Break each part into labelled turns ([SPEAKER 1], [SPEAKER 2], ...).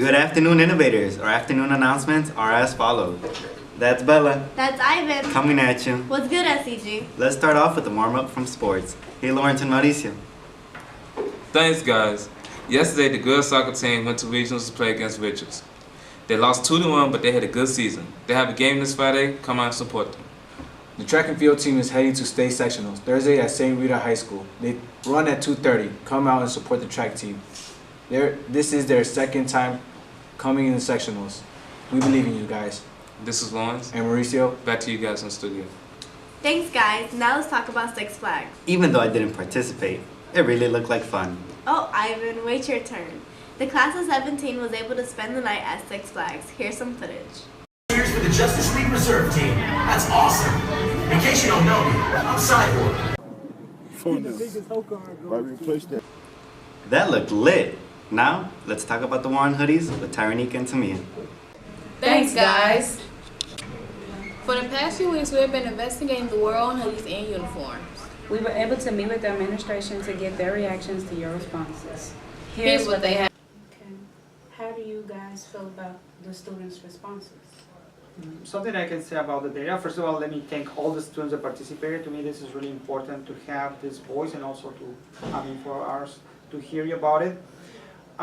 [SPEAKER 1] Good afternoon, innovators. Our afternoon announcements are as follows. That's Bella.
[SPEAKER 2] That's Ivan.
[SPEAKER 1] Coming at you.
[SPEAKER 2] What's good, SCG?
[SPEAKER 1] Let's start off with the warm-up from sports. Hey, Lawrence and Mauricio.
[SPEAKER 3] Thanks, guys. Yesterday, the girls soccer team went to regionals to play against Richards. They lost 2-1, but they had a good season. They have a game this Friday. Come out and support them.
[SPEAKER 4] The track and field team is heading to state sectionals Thursday at St. Rita High School. They run at 2:30. Come out and support the track team. This is their second time coming in the sectionals. We believe in you guys.
[SPEAKER 3] This is Lawrence.
[SPEAKER 4] And Mauricio,
[SPEAKER 3] Back to you guys in the studio.
[SPEAKER 2] Thanks, guys. Now let's talk about Six Flags.
[SPEAKER 1] Even though I didn't participate, it really looked like fun.
[SPEAKER 2] Oh, Ivan, wait your turn. The class of 17 was able to spend the night at Six Flags. Here's some footage.
[SPEAKER 5] Here's for the Justice League Reserve Team. That's awesome. In case you don't know me, I'm Cyborg.
[SPEAKER 1] That looked lit. Now, let's talk about the Warren hoodies with Tyrenik and Tamia.
[SPEAKER 6] Thanks, guys. For the past few weeks, we've been investigating the war on hoodies and uniforms.
[SPEAKER 7] We were able to meet with the administration to get their reactions to your responses.
[SPEAKER 6] Here's what they have.
[SPEAKER 7] Okay. How do you guys feel about the students' responses?
[SPEAKER 8] Something I can say about the data. First of all, let me thank all the students that participated. To me, this is really important to have this voice and also for ours to hear you about it.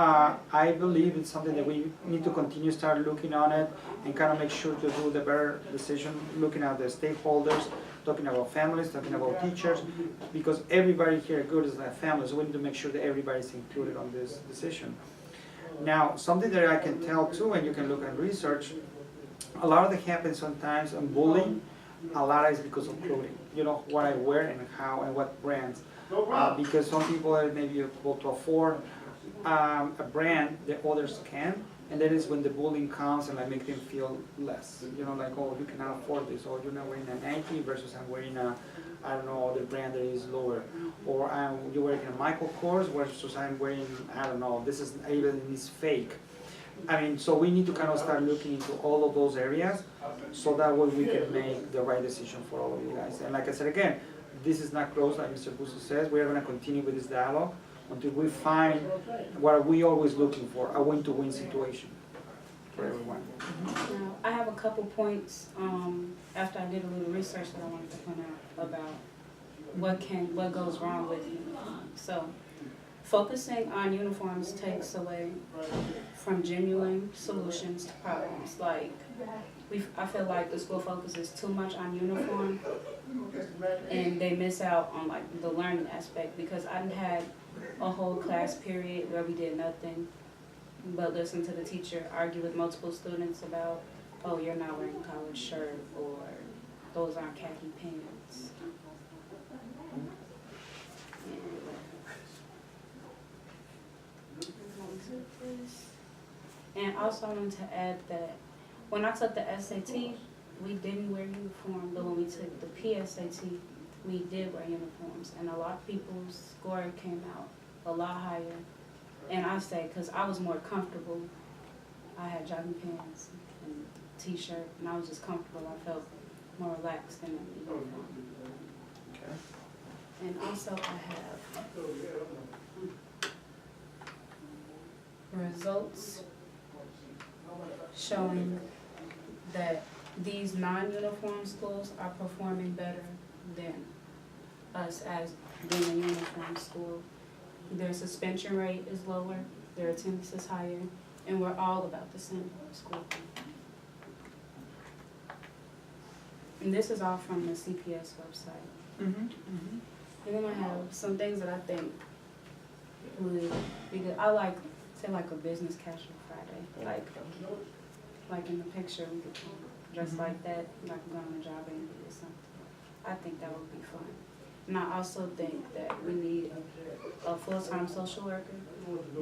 [SPEAKER 8] I believe it's something that we need to continue start looking on it and kind of make sure to do the better decision, looking at the stakeholders, talking about families, talking about teachers, because everybody here good is a family, so we need to make sure that everybody's included on this decision. Now, something that I can tell too, and you can look at research, a lot of it happens sometimes on bullying, a lot is because of clothing. You know, what I wear and how and what brands. Because some people are maybe able to afford a brand that others can, and that is when the bullying comes and like make them feel less. You know, like, oh, you cannot afford this, or you're not wearing a Nike versus I'm wearing a, I don't know, the brand that is lower, or you're wearing a Michael Kors versus I'm wearing, I don't know, this is even is fake. I mean, so we need to kind of start looking into all of those areas, so that way we can make the right decision for all of you guys. And like I said again, this is not closed, like Mr. Busso says. We are going to continue with this dialogue until we find what we always looking for, a win-to-win situation for everyone.
[SPEAKER 7] Now, I have a couple points after I did a little research that I wanted to point out about what goes wrong with uniforms. So, focusing on uniforms takes away from genuine solutions to problems. Like, I feel like the school focuses too much on uniform, and they miss out on like the learning aspect, because I had a whole class period where we did nothing but listen to the teacher argue with multiple students about, oh, you're not wearing a collared shirt, or those aren't khaki pants. And also I wanted to add that when I took the SAT, we didn't wear uniform, but when we took the PSAT, we did wear uniforms, and a lot of people's score came out a lot higher. And I say, because I was more comfortable, I had jogging pants and t-shirt, and I was just comfortable. I felt more relaxed in a uniform.
[SPEAKER 8] Okay.
[SPEAKER 7] And also I have results showing that these non-uniform schools are performing better than us as being a uniform school. Their suspension rate is lower, their attendance is higher, and we're all about the same school. And this is all from the CPS website. And then I have some things that I think would be good. I like, say, like a business casual Friday. Like in the picture, we could dress like that, like we're going on a job interview or something. I think that would be fun. And I also think that we need a full-time social worker,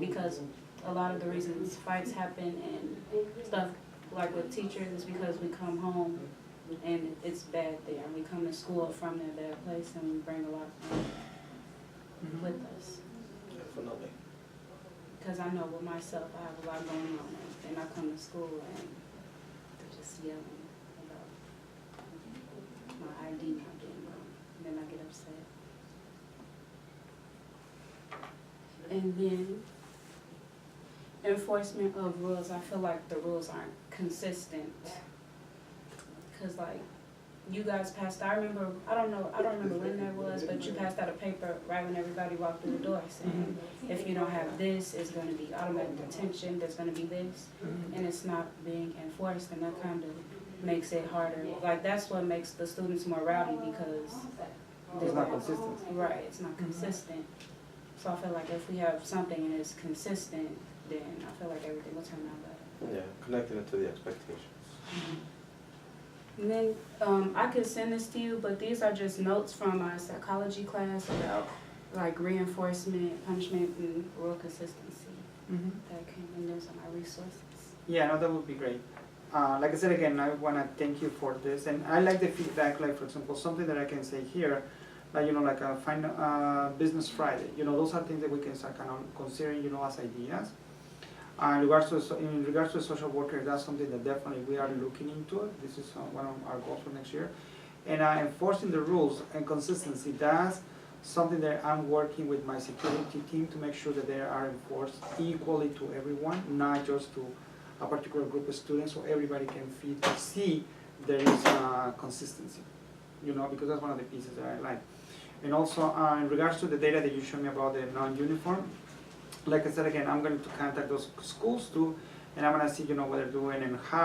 [SPEAKER 7] because a lot of the reasons fights happen and stuff like with teachers is because we come home and it's bad there. We come to school from their bad place and we bring a lot of things with us.
[SPEAKER 8] Definitely.
[SPEAKER 7] Because I know with myself, I have a lot going on, and I come to school and they're just yelling about my ID not getting wrong. And then I get upset. And enforcement of rules, I feel like the rules aren't consistent. Cause like, you guys passed, I remember, I don't remember when that was, but you passed out a paper right when everybody walked through the door saying, if you don't have this, it's gonna be automatic detention, there's gonna be this, and it's not being enforced, and that kind of makes it harder. Like, that's what makes the students more rowdy, because
[SPEAKER 8] It's not consistent.
[SPEAKER 7] right, it's not consistent. So I feel like if we have something and it's consistent, then I feel like everything will turn out better.
[SPEAKER 9] Yeah, connecting it to the expectations.
[SPEAKER 7] And then I could send this to you, but these are just notes from my psychology class about like reinforcement, punishment, and rule consistency. That came in, those are my resources.
[SPEAKER 8] Yeah, no, that would be great. Like I said again, I want to thank you for this, and I like the feedback. Like, for example, something that I can say here, like, you know, like a business Friday. You know, those are things that we can start kind of considering, you know, as ideas. In regards to a social worker, that's something that definitely we are looking into. This is one of our goals for next year. And enforcing the rules and consistency, that's something that I'm working with my security team to make sure that they are enforced equally to everyone, not just to a particular group of students, so everybody can see there is consistency, you know, because that's one of the pieces that I like. And also, in regards to the data that you showed me about the non-uniform, like I said again, I'm going to contact those schools too, and I'm going to see, you know, what they're doing and how.